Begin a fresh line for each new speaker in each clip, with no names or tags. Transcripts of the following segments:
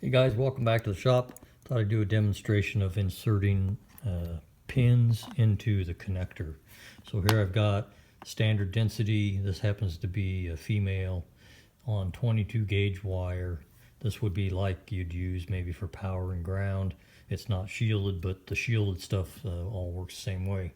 Hey guys, welcome back to the shop. Thought I'd do a demonstration of inserting pins into the connector. So here I've got standard density. This happens to be a female on 22 gauge wire. This would be like you'd use maybe for power and ground. It's not shielded, but the shielded stuff all works the same way.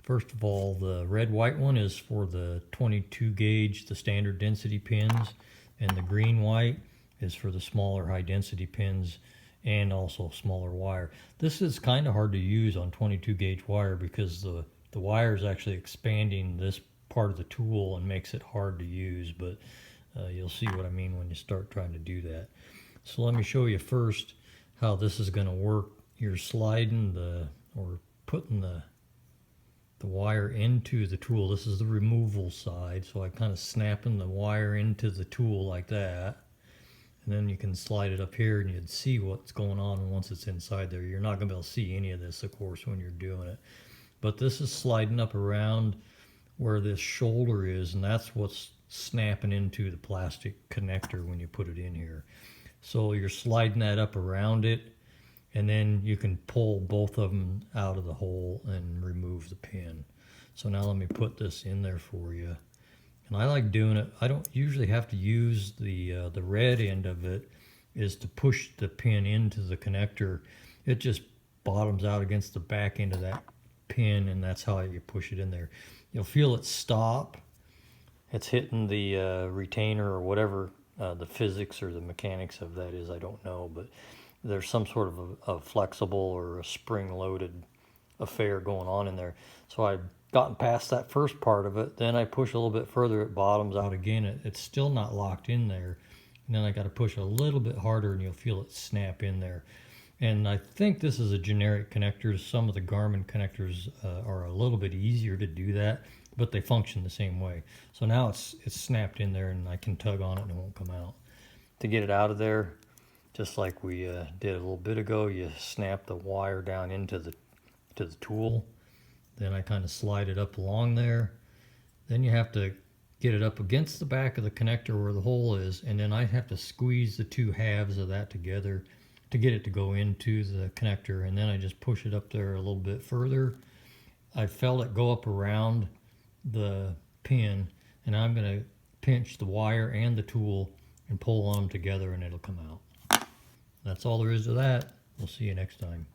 First of all, the red white one is for the 22 gauge, the standard density pins, and the green white is for the smaller high density pins and also smaller wire. This is kind of hard to use on 22 gauge wire because the wire is actually expanding this part of the tool and makes it hard to use, but you'll see what I mean when you start trying to do that. So let me show you first how this is going to work. You're sliding or putting the wire into the tool. This is the removal side, so I kind of snapping the wire into the tool like that. And then you can slide it up here and you'd see what's going on once it's inside there. You're not going to be able to see any of this, of course, when you're doing it. But this is sliding up around where this shoulder is, and that's what's snapping into the plastic connector when you put it in here. So you're sliding that up around it, and then you can pull both of them out of the hole and remove the pin. So now let me put this in there for you. And I like doing it. I don't usually have to use the red end of it is to push the pin into the connector. It just bottoms out against the back end of that pin, and that's how you push it in there. You'll feel it stop. It's hitting the retainer or whatever the physics or the mechanics of that is. I don't know, but there's some sort of a flexible or a spring-loaded affair going on in there. So I've gotten past that first part of it. Then I push a little bit further, it bottoms out again. It's still not locked in there. And then I got to push a little bit harder and you'll feel it snap in there. And I think this is a generic connector. Some of the Garmin connectors are a little bit easier to do that, but they function the same way. So now it's snapped in there and I can tug on it and it won't come out. To get it out of there, just like we did a little bit ago, you snap the wire down into the tool. Then I kind of slide it up along there. Then you have to get it up against the back of the connector where the hole is, and then I have to squeeze the two halves of that together to get it to go into the connector, and then I just push it up there a little bit further. I felt it go up around the pin, and I'm going to pinch the wire and the tool and pull on them together and it'll come out. That's all there is to that. We'll see you next time.